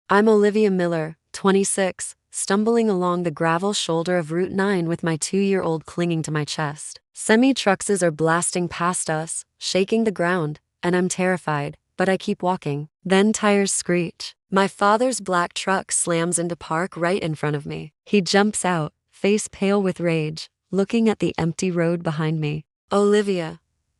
I'm Olivia Miller, 26, stumbling along the gravel shoulder of Route 9 with my 2-year-old clinging to my chest. Semi-trucks are blasting past us, shaking the ground, and I'm terrified, but I keep walking. Then tires screech. My father's black truck slams into park right in front of me. He jumps out, face pale with rage, looking at the empty road behind me. Olivia,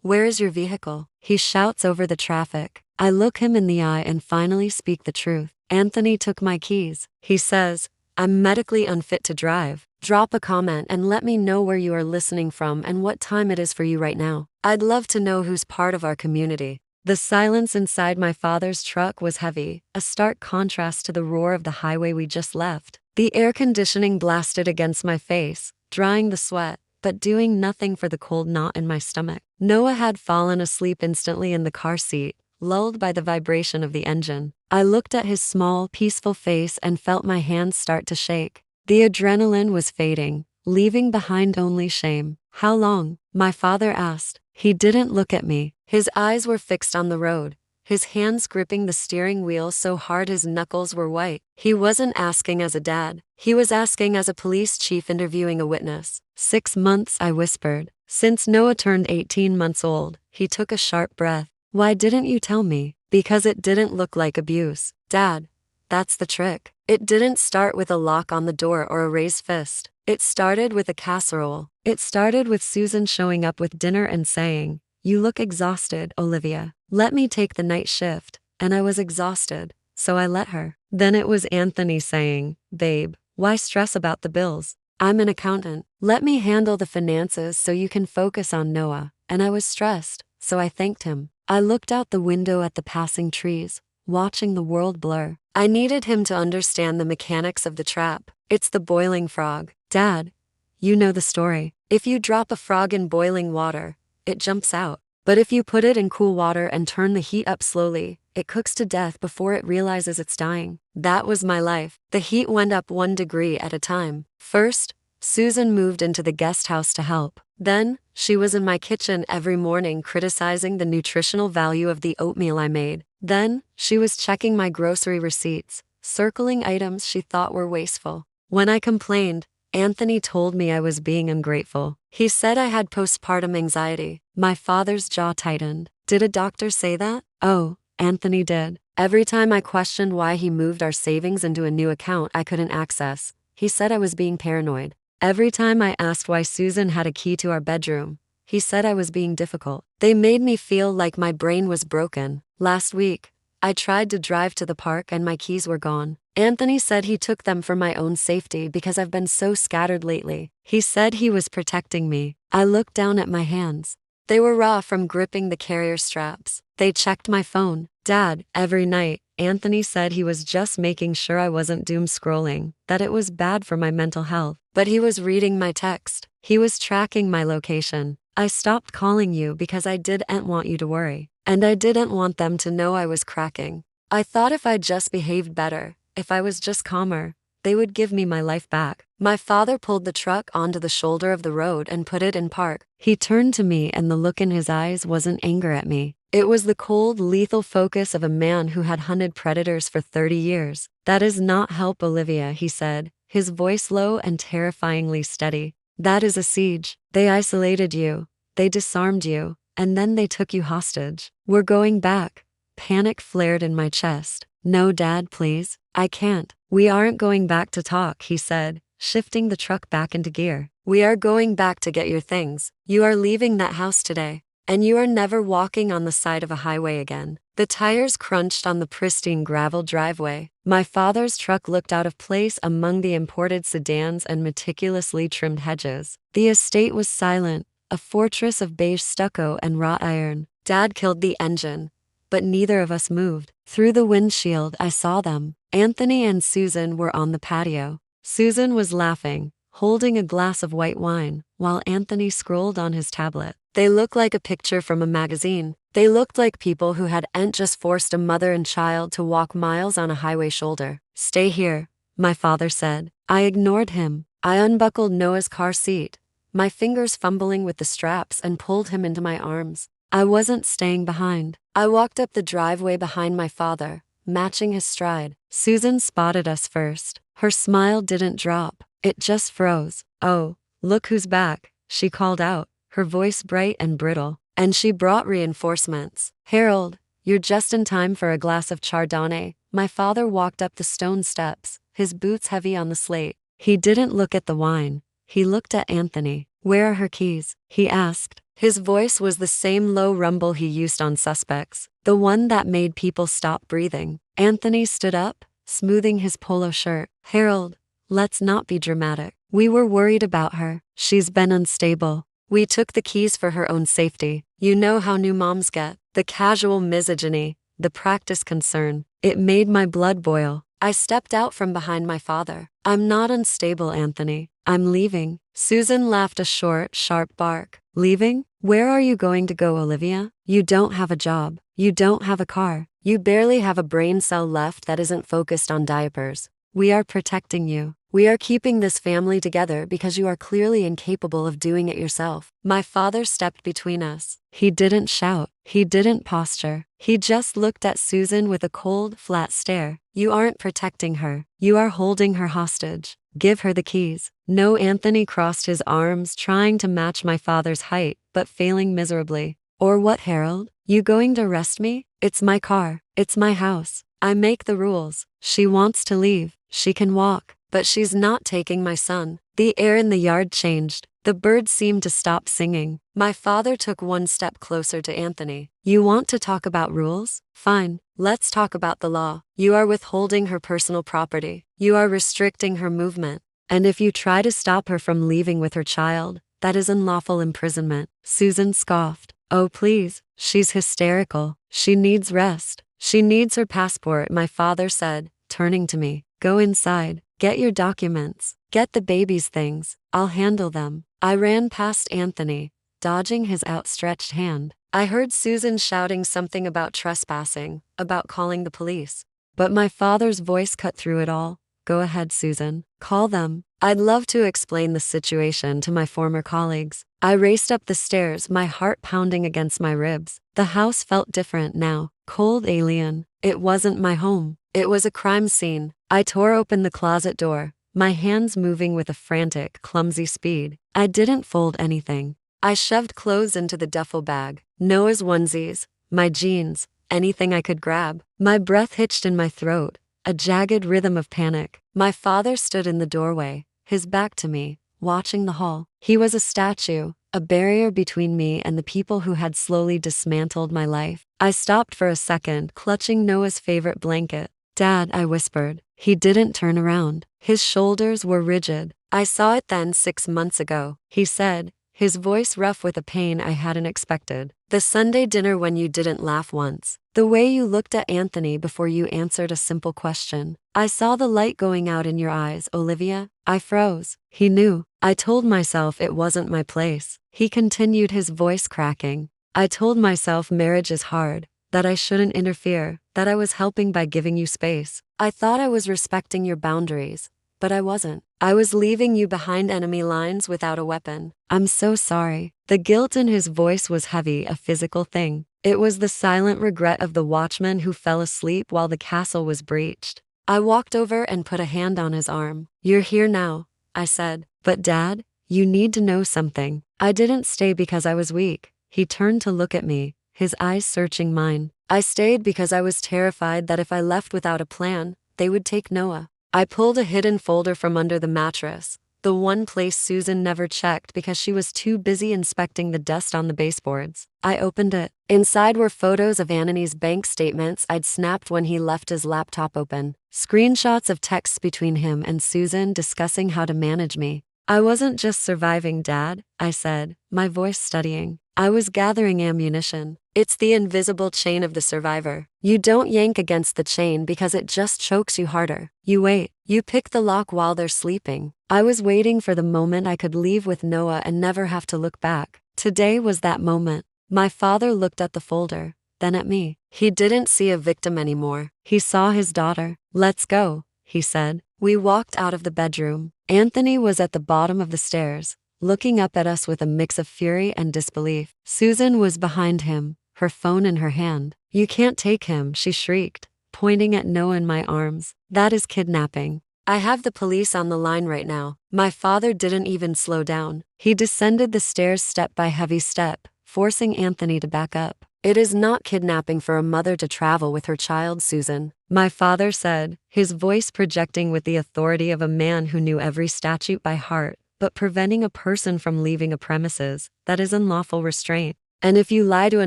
where is your vehicle? He shouts over the traffic. I look him in the eye and finally speak the truth. Anthony took my keys. He says, I'm medically unfit to drive. Drop a comment and let me know where you are listening from and what time it is for you right now. I'd love to know who's part of our community. The silence inside my father's truck was heavy, a stark contrast to the roar of the highway we just left. The air conditioning blasted against my face, drying the sweat, but doing nothing for the cold knot in my stomach. Noah had fallen asleep instantly in the car seat, lulled by the vibration of the engine. I looked at his small, peaceful face and felt my hands start to shake. The adrenaline was fading, leaving behind only shame. How long? My father asked. He didn't look at me. His eyes were fixed on the road, his hands gripping the steering wheel so hard his knuckles were white. He wasn't asking as a dad. He was asking as a police chief interviewing a witness. 6 months, I whispered. Since Noah turned 18 months old, he took a sharp breath. Why didn't you tell me? Because it didn't look like abuse. Dad, that's the trick. It didn't start with a lock on the door or a raised fist. It started with a casserole. It started with Susan showing up with dinner and saying, you look exhausted, Olivia. Let me take the night shift. And I was exhausted, so I let her. Then it was Anthony saying, babe, why stress about the bills? I'm an accountant. Let me handle the finances so you can focus on Noah. And I was stressed, so I thanked him. I looked out the window at the passing trees, watching the world blur. I needed him to understand the mechanics of the trap. It's the boiling frog. Dad, you know the story. If you drop a frog in boiling water, it jumps out. But if you put it in cool water and turn the heat up slowly, it cooks to death before it realizes it's dying. That was my life. The heat went up 1 degree at a time. First, Susan moved into the guest house to help. Then, she was in my kitchen every morning criticizing the nutritional value of the oatmeal I made. Then, she was checking my grocery receipts, circling items she thought were wasteful. When I complained, Anthony told me I was being ungrateful. He said I had postpartum anxiety. My father's jaw tightened. Did a doctor say that? Oh, Anthony did. Every time I questioned why he moved our savings into a new account I couldn't access, he said I was being paranoid. Every time I asked why Susan had a key to our bedroom, he said I was being difficult. They made me feel like my brain was broken. Last week, I tried to drive to the park and my keys were gone. Anthony said he took them for my own safety because I've been so scattered lately. He said he was protecting me. I looked down at my hands. They were raw from gripping the carrier straps. They checked my phone. Dad, every night, Anthony said he was just making sure I wasn't doom scrolling, that it was bad for my mental health. But he was reading my text. He was tracking my location. I stopped calling you because I didn't want you to worry. And I didn't want them to know I was cracking. I thought if I just behaved better, if I was just calmer, they would give me my life back. My father pulled the truck onto the shoulder of the road and put it in park. He turned to me and the look in his eyes wasn't anger at me. It was the cold, lethal focus of a man who had hunted predators for 30 years. That is not help, Olivia, he said, his voice low and terrifyingly steady. That is a siege. They isolated you. They disarmed you. And then they took you hostage. We're going back. Panic flared in my chest. No, Dad, please. I can't. We aren't going back to talk, he said, shifting the truck back into gear. We are going back to get your things. You are leaving that house today. And you are never walking on the side of a highway again. The tires crunched on the pristine gravel driveway. My father's truck looked out of place among the imported sedans and meticulously trimmed hedges. The estate was silent, a fortress of beige stucco and wrought iron. Dad killed the engine, but neither of us moved. Through the windshield, I saw them. Anthony and Susan were on the patio. Susan was laughing, holding a glass of white wine, while Anthony scrolled on his tablet. They looked like a picture from a magazine. They looked like people who hadn't just forced a mother and child to walk miles on a highway shoulder. Stay here, my father said. I ignored him. I unbuckled Noah's car seat, my fingers fumbling with the straps, and pulled him into my arms. I wasn't staying behind. I walked up the driveway behind my father, matching his stride. Susan spotted us first. Her smile didn't drop. It just froze. "Oh, look who's back," she called out, her voice bright and brittle. And she brought reinforcements. "Harold, you're just in time for a glass of Chardonnay." My father walked up the stone steps, his boots heavy on the slate. He didn't look at the wine. He looked at Anthony. "Where are her keys?" he asked. His voice was the same low rumble he used on Suspects, the one that made people stop breathing. Anthony stood up, smoothing his polo shirt. "Harold, let's not be dramatic. We were worried about her. She's been unstable. We took the keys for her own safety. You know how new moms get. The casual misogyny, the practice concern. It made my blood boil." I stepped out from behind my father. "I'm not unstable, Anthony. I'm leaving." Susan laughed a short, sharp bark. "Leaving? Where are you going to go, Olivia? You don't have a job. You don't have a car. You barely have a brain cell left that isn't focused on diapers. We are protecting you. We are keeping this family together because you are clearly incapable of doing it yourself." My father stepped between us. He didn't shout. He didn't posture. He just looked at Susan with a cold, flat stare. "You aren't protecting her. You are holding her hostage. Give her the keys." No, Anthony crossed his arms, trying to match my father's height, but failing miserably. "Or what, Harold? You going to arrest me? It's my car. It's my house. I make the rules. She wants to leave. She can walk. But she's not taking my son." The air in the yard changed. The birds seemed to stop singing. My father took one step closer to Anthony. "You want to talk about rules? Fine. Let's talk about the law. You are withholding her personal property. You are restricting her movement. And if you try to stop her from leaving with her child, that is unlawful imprisonment." Susan scoffed. "Oh, please. She's hysterical. She needs rest. She needs her passport," my father said, turning to me. "Go inside. Get your documents. Get the baby's things. I'll handle them." I ran past Anthony, dodging his outstretched hand. I heard Susan shouting something about trespassing, about calling the police. But my father's voice cut through it all. "Go ahead, Susan. Call them. I'd love to explain the situation to my former colleagues." I raced up the stairs, my heart pounding against my ribs. The house felt different now, cold, alien. It wasn't my home. It was a crime scene. I tore open the closet door, my hands moving with a frantic, clumsy speed. I didn't fold anything. I shoved clothes into the duffel bag, Noah's onesies, my jeans, anything I could grab. My breath hitched in my throat, a jagged rhythm of panic. My father stood in the doorway, his back to me, watching the hall. He was a statue, a barrier between me and the people who had slowly dismantled my life. I stopped for a second, clutching Noah's favorite blanket. "Dad," I whispered. He didn't turn around. His shoulders were rigid. "I saw it then 6 months ago," he said, his voice rough with a pain I hadn't expected. "The Sunday dinner when you didn't laugh once. The way you looked at Anthony before you answered a simple question. I saw the light going out in your eyes, Olivia." I froze. He knew. I told myself it wasn't my place. He continued, his voice cracking. "I told myself marriage is hard, that I shouldn't interfere, that I was helping by giving you space. I thought I was respecting your boundaries, but I wasn't. I was leaving you behind enemy lines without a weapon. I'm so sorry." The guilt in his voice was heavy, a physical thing. It was the silent regret of the watchman who fell asleep while the castle was breached. I walked over and put a hand on his arm. "You're here now," I said. "But Dad, you need to know something. I didn't stay because I was weak." He turned to look at me, his eyes searching mine. "I stayed because I was terrified that if I left without a plan, they would take Noah." I pulled a hidden folder from under the mattress, the one place Susan never checked because she was too busy inspecting the dust on the baseboards. I opened it. Inside were photos of Anthony's bank statements I'd snapped when he left his laptop open, screenshots of texts between him and Susan discussing how to manage me. "I wasn't just surviving, Dad," I said, my voice steadying. "I was gathering ammunition. It's the invisible chain of the survivor. You don't yank against the chain because it just chokes you harder. You wait. You pick the lock while they're sleeping." I was waiting for the moment I could leave with Noah and never have to look back. Today was that moment. My father looked at the folder, then at me. He didn't see a victim anymore. He saw his daughter. "Let's go," he said. We walked out of the bedroom. Anthony was at the bottom of the stairs, looking up at us with a mix of fury and disbelief. Susan was behind him, her phone in her hand. "You can't take him," she shrieked, pointing at Noah in my arms. That is kidnapping. I have the police on the line right now. My father didn't even slow down. He descended the stairs step by heavy step, forcing Anthony to back up. It is not kidnapping for a mother to travel with her child, Susan, my father said, his voice projecting with the authority of a man who knew every statute by heart, but preventing a person from leaving a premises. That is unlawful restraint. And if you lie to a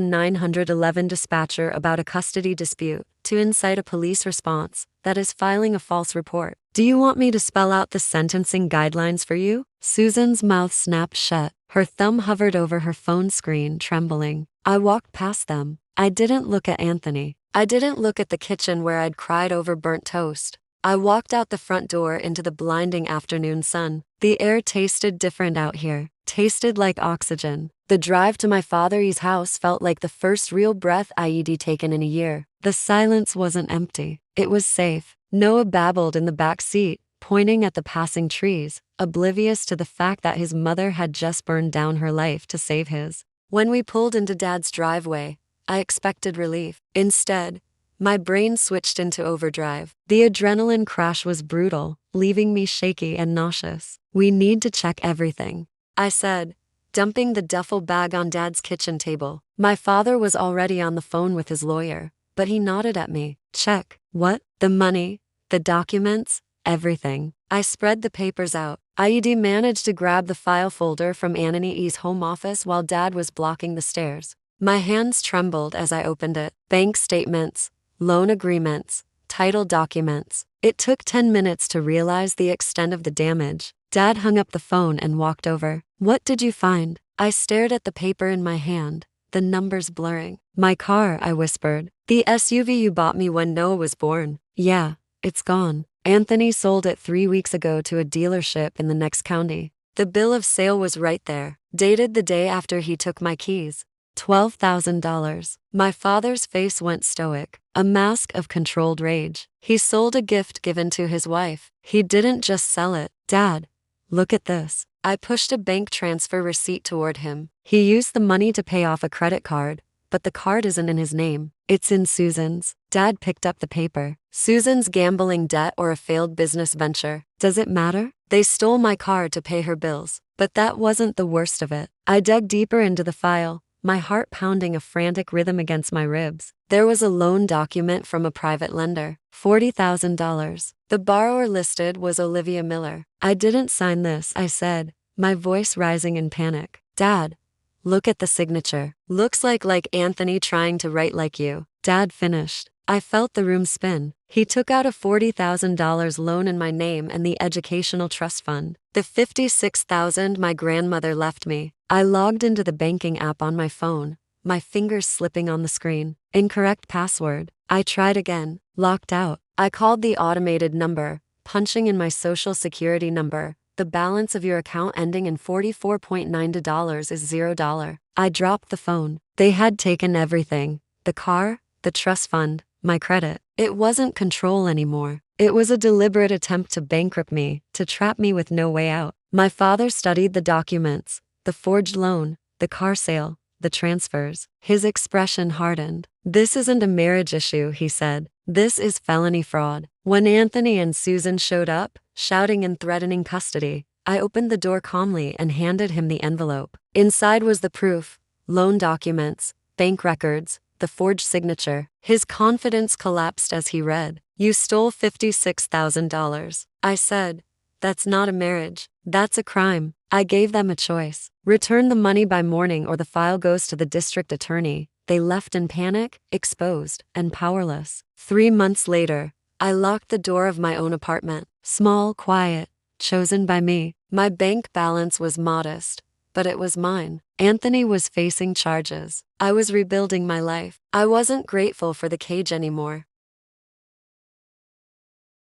911 dispatcher about a custody dispute to incite a police response, that is filing a false report. Do you want me to spell out the sentencing guidelines for you? Susan's mouth snapped shut. Her thumb hovered over her phone screen, trembling. I walked past them. I didn't look at Anthony. I didn't look at the kitchen where I'd cried over burnt toast. I walked out the front door into the blinding afternoon sun. The air tasted different out here, tasted like oxygen. The drive to my father's house felt like the first real breath I'd taken in a year. The silence wasn't empty. It was safe. Noah babbled in the back seat, pointing at the passing trees, oblivious to the fact that his mother had just burned down her life to save his. When we pulled into Dad's driveway, I expected relief. Instead, my brain switched into overdrive. The adrenaline crash was brutal, leaving me shaky and nauseous. We need to check everything, I said, dumping the duffel bag on Dad's kitchen table. My father was already on the phone with his lawyer, but he nodded at me. Check. What? The money, the documents, everything. I spread the papers out. I'd managed to grab the file folder from Anthony's home office while Dad was blocking the stairs. My hands trembled as I opened it. Bank statements, loan agreements, title documents. It took 10 minutes to realize the extent of the damage. Dad hung up the phone and walked over. What did you find? I stared at the paper in my hand, the numbers blurring. My car, I whispered. The SUV you bought me when Noah was born. Yeah, it's gone. Anthony sold it 3 weeks ago to a dealership in the next county. The bill of sale was right there, dated the day after he took my keys. $12,000. My father's face went stoic, a mask of controlled rage. He sold a gift given to his wife. He didn't just sell it. Dad, look at this. I pushed a bank transfer receipt toward him. He used the money to pay off a credit card, but the card isn't in his name. It's in Susan's. Dad picked up the paper. Susan's gambling debt or a failed business venture. Does it matter? They stole my card to pay her bills. But that wasn't the worst of it. I dug deeper into the file, my heart pounding a frantic rhythm against my ribs. There was a loan document from a private lender. $40,000. The borrower listed was Olivia Miller. I didn't sign this, I said, my voice rising in panic. Dad, look at the signature. Looks like Anthony trying to write like you. Dad finished. I felt the room spin. He took out a $40,000 loan in my name and the educational trust fund. The $56,000 my grandmother left me. I logged into the banking app on my phone, my fingers slipping on the screen. Incorrect password. I tried again. Locked out. I called the automated number, punching in my social security number. The balance of your account ending in $44.9 is $0. I dropped the phone. They had taken everything. The car, the trust fund, my credit. It wasn't control anymore. It was a deliberate attempt to bankrupt me, to trap me with no way out. My father studied the documents, the forged loan, the car sale, the transfers. His expression hardened. This isn't a marriage issue, he said. This is felony fraud. When Anthony and Susan showed up, shouting and threatening custody, I opened the door calmly and handed him the envelope. Inside was the proof, loan documents, bank records, the forged signature. His confidence collapsed as he read. You stole $56,000. I said, that's not a marriage. That's a crime. I gave them a choice. Return the money by morning or the file goes to the district attorney. They left in panic, exposed, and powerless. 3 months later, I locked the door of my own apartment. Small, quiet, chosen by me. My bank balance was modest, but it was mine. Anthony was facing charges. I was rebuilding my life. I wasn't grateful for the cage anymore.